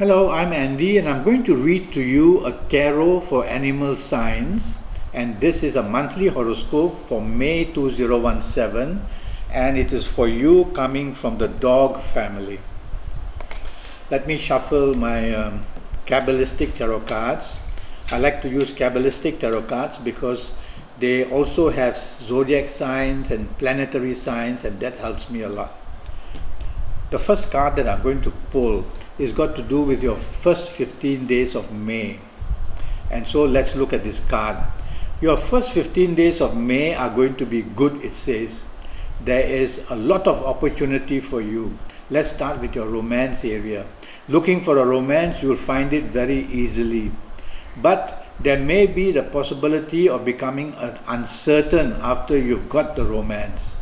Hello, I'm Andy and I'm going to read to you a tarot for animal signs, and this is a monthly horoscope for May 2017, and it is for you coming from the dog family. Let me shuffle my Kabbalistic tarot cards. I like to use Kabbalistic tarot cards because they also have zodiac signs and planetary signs, and that helps me a lot. The first card that I'm going to pull is got to do with your first 15 days of May. And so let's look at this card. Your first 15 days of May are going to be good, it says. There is a lot of opportunity for you. Let's start with your romance area. Looking for a romance, you'll find it very easily. But there may be the possibility of becoming uncertain after you've got the romance.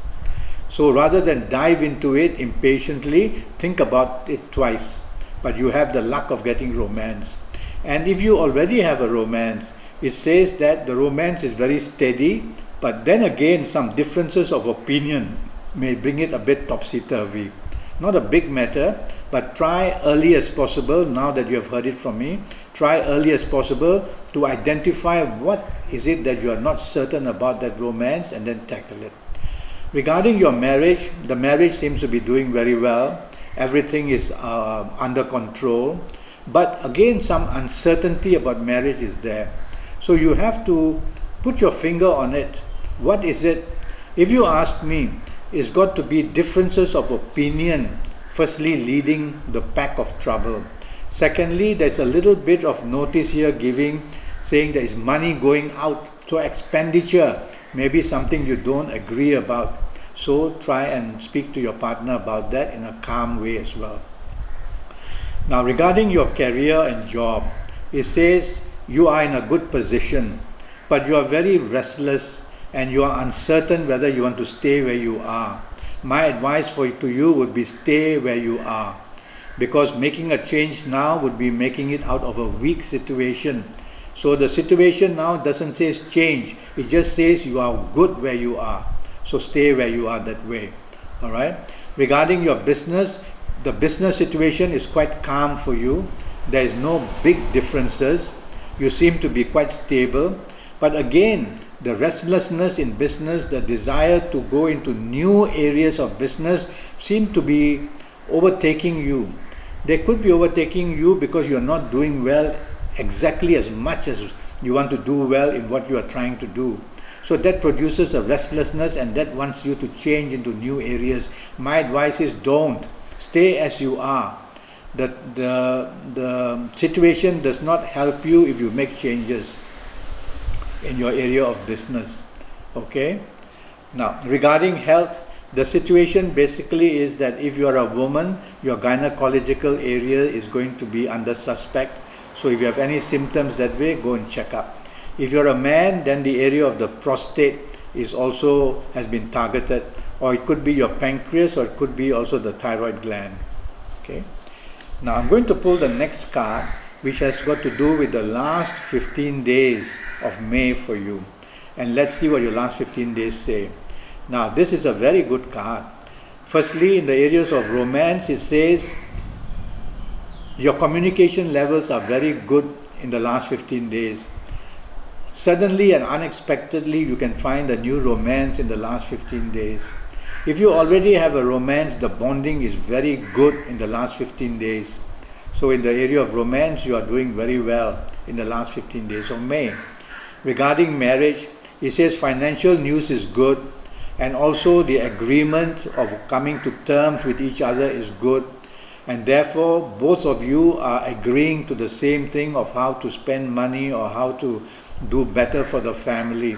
So rather than dive into it impatiently, think about it twice. But you have the luck of getting romance. And if you already have a romance, it says that the romance is very steady, but then again some differences of opinion may bring it a bit topsy-turvy. Not a big matter, but try early as possible, now that you have heard it from me, try early as possible to identify what is it that you are not certain about that romance and then tackle it. Regarding your marriage, the marriage seems to be doing very well. Everything is under control. But again, some uncertainty about marriage is there. So you have to put your finger on it. What is it? If you ask me, it's got to be differences of opinion, firstly leading the pack of trouble. Secondly, there's a little bit of notice here giving, saying there is money going out. So expenditure may be something you don't agree about. So try and speak to your partner about that in a calm way as well. Now regarding your career and job, it says you are in a good position, but you are very restless and you are uncertain whether you want to stay where you are. My advice to you would be stay where you are, because making a change now would be making it out of a weak situation. So the situation now doesn't say change, it just says you are good where you are. So stay where you are that way. Alright? Regarding your business, the business situation is quite calm for you. There is no big differences. You seem to be quite stable. But again, the restlessness in business, the desire to go into new areas of business seem to be overtaking you. They could be overtaking you because you are not doing well exactly as much as you want to do well in what you are trying to do. So that produces a restlessness, and that wants you to change into new areas. My advice is don't. Stay as you are. The situation does not help you if you make changes in your area of business. Okay? Now, regarding health, the situation basically is that if you are a woman, your gynecological area is going to be under suspect. So if you have any symptoms that way, go and check up. If you're a man, then the area of the prostate is also has been targeted, or it could be your pancreas, or it could be also the thyroid gland. Okay. Now I'm going to pull the next card, which has got to do with the last 15 days of May for you. And let's see what your last 15 days say. Now this is a very good card. Firstly, in the areas of romance, it says your communication levels are very good in the last 15 days. Suddenly and unexpectedly, you can find a new romance in the last 15 days. If you already have a romance, the bonding is very good in the last 15 days. So in the area of romance, you are doing very well in the last 15 days of May. Regarding marriage, it says financial news is good, and also the agreement of coming to terms with each other is good. And therefore, both of you are agreeing to the same thing of how to spend money or how to do better for the family.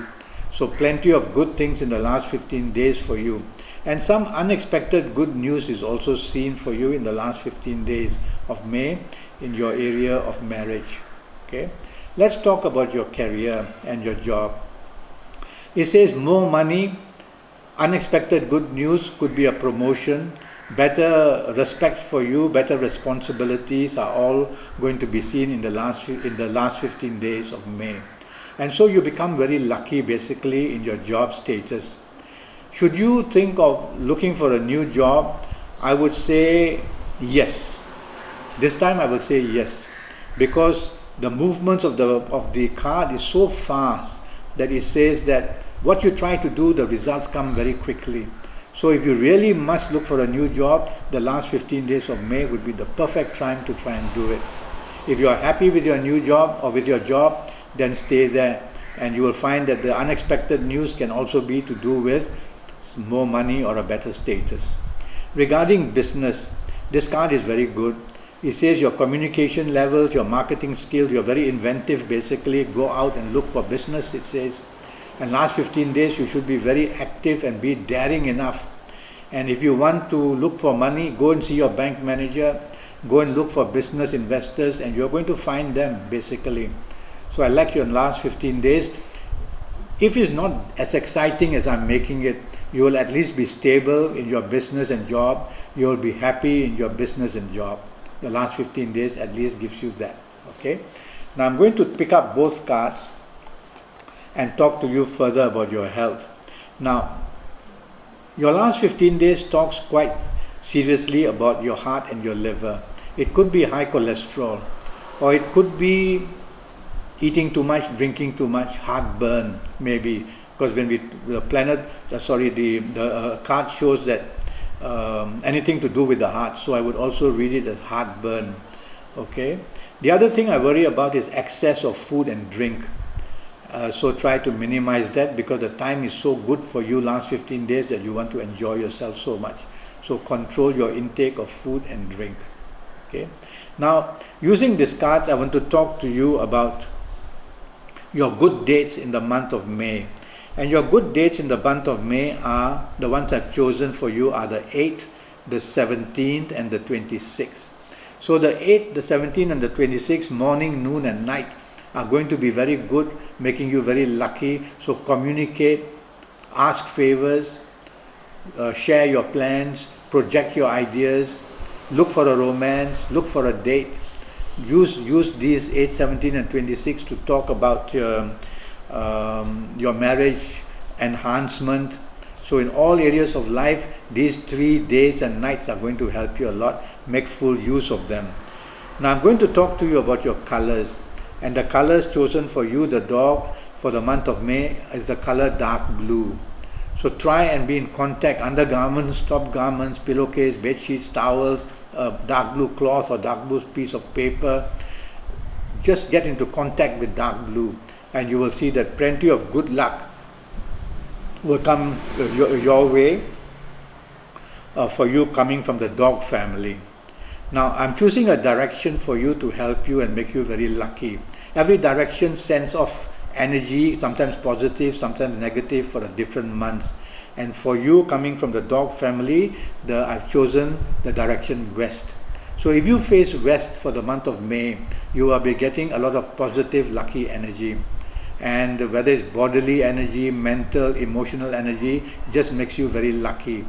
So plenty of good things in the last 15 days for you. And some unexpected good news is also seen for you in the last 15 days of May in your area of marriage. Okay? Let's talk about your career and your job. It says more money, unexpected good news, could be a promotion, better respect for you, better responsibilities are all going to be seen in the last 15 days of May. And so you become very lucky basically in your job status. Should you think of looking for a new job, I would say yes. This time I will say yes, because the movements of the card is so fast that it says that what you try to do, the results come very quickly. So if you really must look for a new job, the last 15 days of May would be the perfect time to try and do it. If you are happy with your new job or with your job, then stay there, and you will find that the unexpected news can also be to do with more money or a better status. Regarding business, this card is very good. It says your communication levels, your marketing skills, you're very inventive basically. Go out and look for business, it says. And last 15 days you should be very active and be daring enough. And if you want to look for money, go and see your bank manager, go and look for business investors, and you're going to find them basically. So I like your last 15 days. If it's not as exciting as I'm making it, you will at least be stable in your business and job. You will be happy in your business and job. The last 15 days at least gives you that. Okay. Now I'm going to pick up both cards and talk to you further about your health. Now, your last 15 days talks quite seriously about your heart and your liver. It could be high cholesterol, or it could be eating too much, drinking too much, heartburn maybe, because when the card shows that anything to do with the heart, so I would also read it as heartburn. Okay. The other thing I worry about is excess of food and drink. So try to minimize that, because the time is so good for you last 15 days that you want to enjoy yourself so much. So control your intake of food and drink. Okay. Now, using these cards, I want to talk to you about your good dates in the month of May. And your good dates in the month of May are, the ones I've chosen for you are the 8th, the 17th and the 26th. So the 8th, the 17th and the 26th, morning, noon and night, are going to be very good, making you very lucky. So communicate, ask favors, share your plans, project your ideas, look for a romance, look for a date. Use these 8, 17 and 26 to talk about your marriage enhancement. So in all areas of life, these 3 days and nights are going to help you a lot. Make full use of them. Now I'm going to talk to you about your colors. And the colors chosen for you, the dog, for the month of May is the color dark blue. So try and be in contact, undergarments, top garments, pillowcase, bed sheets, towels, dark blue cloth or dark blue piece of paper. Just get into contact with dark blue, and you will see that plenty of good luck will come your way for you coming from the dog family. Now I'm choosing a direction for you to help you and make you very lucky. Every direction sends off energy, sometimes positive, sometimes negative, for a different months. And for you coming from the dog family, I've chosen the direction west. So if you face west for the month of May, you will be getting a lot of positive, lucky energy. And whether it's bodily energy, mental, emotional energy, just makes you very lucky.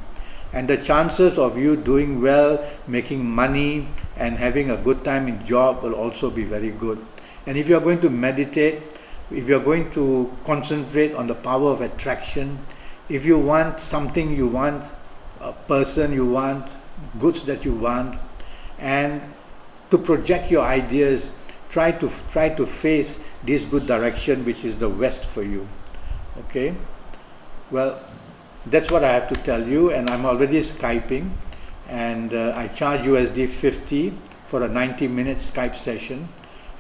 And the chances of you doing well, making money and having a good time in job will also be very good. And if you are going to meditate, if you are going to concentrate on the power of attraction, if you want something you want, a person you want, goods that you want, and to project your ideas, try to face this good direction, which is the west for you. Okay? Well, that's what I have to tell you, and I'm already Skyping, and I charge USD 50 for a 90-minute Skype session,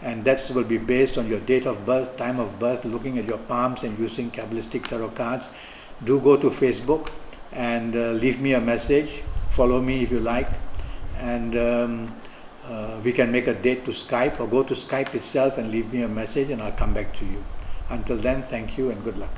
and that will be based on your date of birth, time of birth, looking at your palms and using Kabbalistic tarot cards. Do go to Facebook and leave me a message, follow me if you like, and we can make a date to Skype, or go to Skype itself and leave me a message and I'll come back to you. Until then, thank you and good luck.